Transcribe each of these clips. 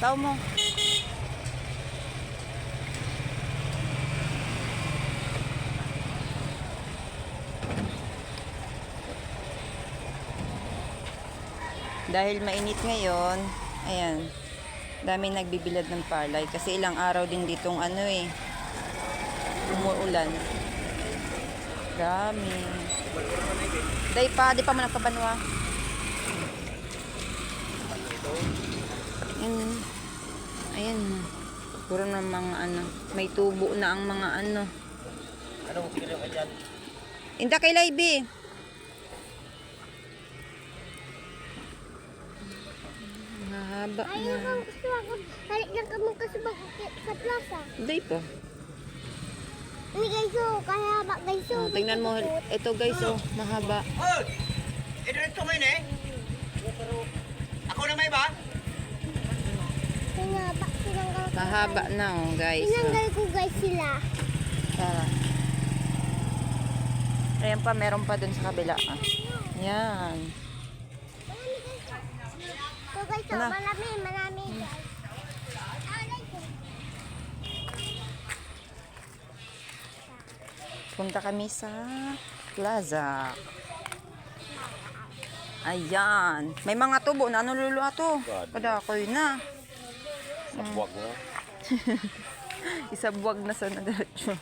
Tao mo. Dahil mainit ngayon, ayan, daming nagbibilad ng palay. Kasi ilang araw din ditong ano eh, umuulan. Dami. Di pa man nagpabanwa. Ayan. Ayan. Puro na mga ano, may tubo na ang mga ano. Anong tingin ka dyan? Inda kay Laibi. Mahaba na. Ayaw kang gusto ako. Balik lang ka magkasubag sa plaza. Hindi pa. Ini guys, oh. Kaya ba guys, oh. Oh, tingnan mo. Ito guys, oh. Mahaba. Oh! Diretso mo yun eh. Ako na may ba? Tinaba, tinanggal ko. Mahaba na, oh, guys. Tinanggal ko guys sila. Tara. Ayan pa, meron pa dun sa kabila. Ah. Yan. So guys, oh. Ano? Marami guys. Punta kami sa plaza. Ayan. May mga tubo na ano lulu ato. Padakoy na. Sabuag mo. Isabuwag na sa nadiretso.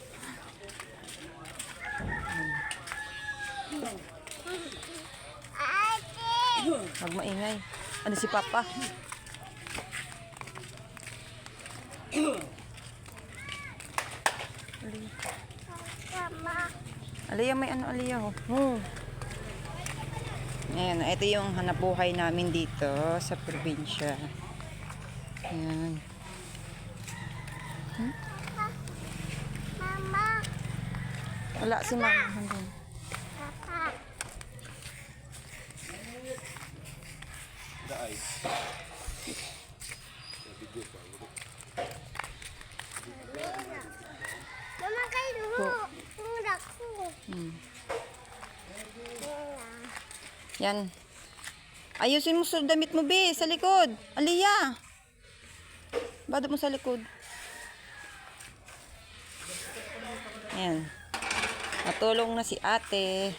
Ate! Huwag maingay. Ano si Papa? Mama. Aliyah, may ano Aliyah? Oh. Ayan, ito yung hanapbuhay namin dito sa probinsya. Ayan. Mama. Wala si Mama. Hanggang. Papa. Mama kayo dulu. Tunggu aku. Yan. Ayusin mo sa damit mo, be, sa likod. Aliyah. Badot mo sa likod. Ayan. Natulong na si ate.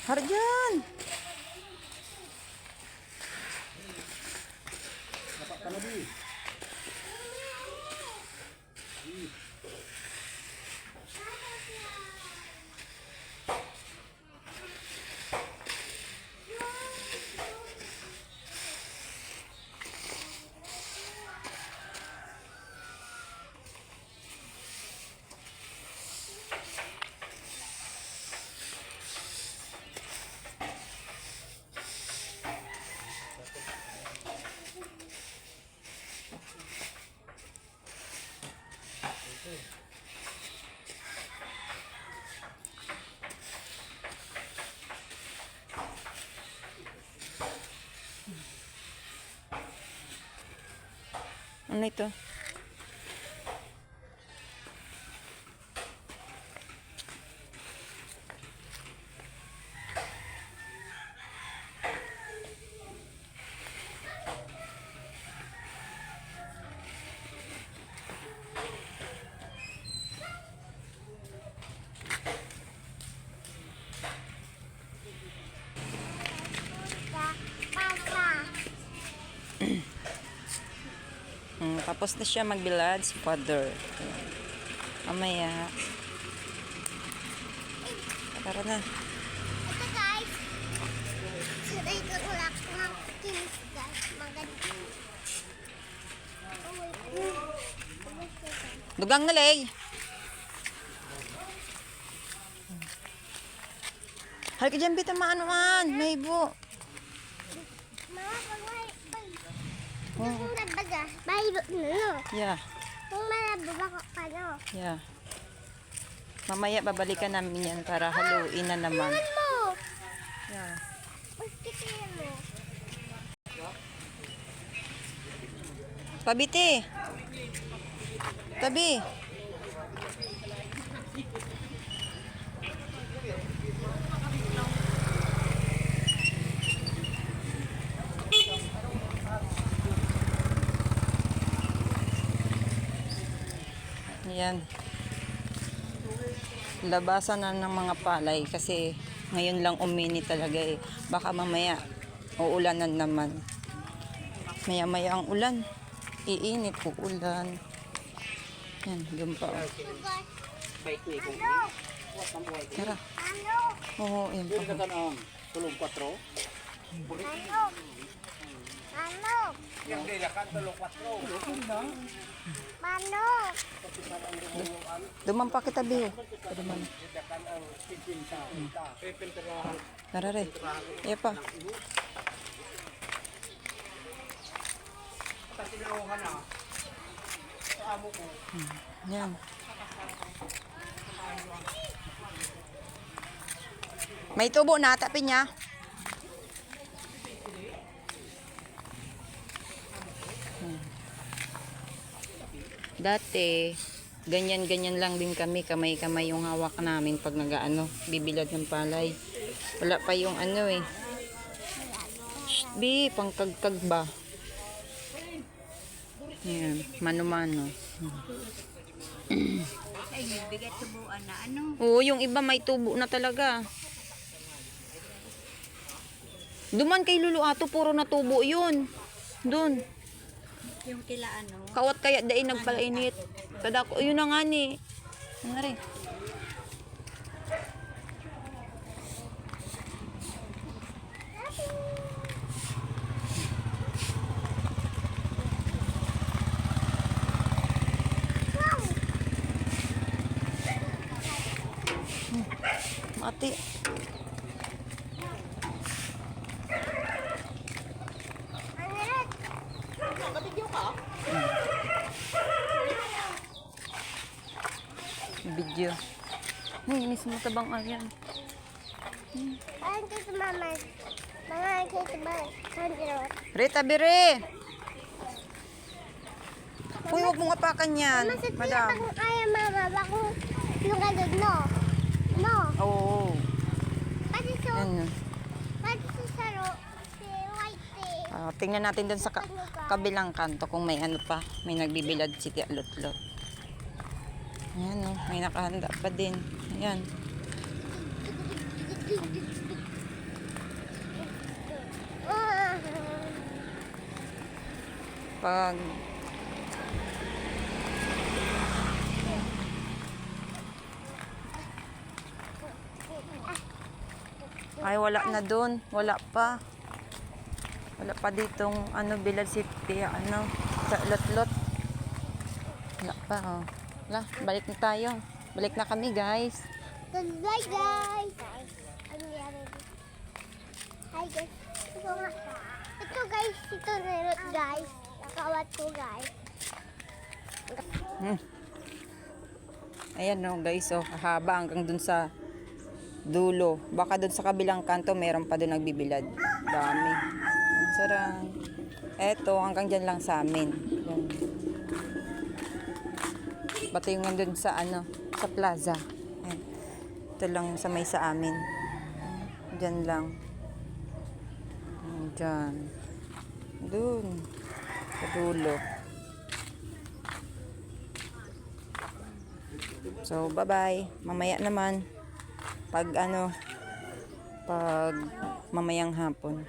Harjan. Ano ito? Papa. Tapos na siya magbilad si father. Mamaya. Tara na. Ito guys. Suday ko ulak ng kinis guys. Maganda. Dugang na lay. Halika dyan, bita maanuan. May ibo. Mama, pag may... Oh. Kung nagbaga, bayo no. Yeah. Kung malabaga ka no. Yeah. Mamaya babalikan namin yan para haluin na naman. Tingnan mo. Yeah. Tingnan mo. Pabiti. Tabi. Yan. Labasan na ng mga palay kasi ngayon lang uminit talaga eh. Baka mamaya uulanan naman. Maya-maya ang ulan. Iinit, uulan. Yan, doon pa. Oh. Tara. Oo, yan pa. Ano? Tulong 4. Manok! Yung dilakan tulong 4. Manok! Duman pa kita, Bill. Duman. Tara rin. Iya pa. Yan. May tubo na, tapin niya. Dati, ganyan-ganyan lang din kami, kamay-kamay yung hawak namin pag bibilad ng palay. Wala pa yung eh. Shh, Bi, pangkagkag ba? Yan, mano-mano. Ay, bigat tubuan na ano. Oo, yung iba may tubo na talaga. Duman kay Lulu Ato, puro na tubo yun. Doon. Yung kila ano. Kawat kaya dahil nagpalainit. Kadako, yun na nga ni. Ano rin. Mati. Video. Inis mo tabang ayan. Ayun kito mama. Mga kito ba? Sandro. Rita, bire! Uy, huwag mong apakan yan, Mama, sa tiya madam. pag kaya mama. Bako yung gagod no. No. Oo. Pati so. Yan. Pati sa saro. Si White tea. Tingnan natin dun sa kabilang kanto kung may pa. May nagbibilad si Tia Lutlot. Ayan o, may nakahanda pa din. Ayan. Pag ay wala na dun, wala pa. Wala pa ditong bilad si Tia sa Lutlot. Wala pa oh. Wala, balik na tayo. Balik na kami, guys. Goodbye guys. Ano yan? Hi guys. Ito nga. Ito guys, ito nerot guys. Nakawat ko guys. Ayan no, guys, oh, haba hanggang dun sa dulo. Baka dun sa kabilang kanto, meron pa dun nagbibilad. Dami. Sarang. Eto, hanggang dyan lang sa amin. Yan. Bato yung nandun sa sa plaza. Ayan. Ito lang sa may sa amin. Dyan lang. Dyan. Dun. Sa dulo. So, bye-bye. Mamaya naman. Pag pag mamayang hapon.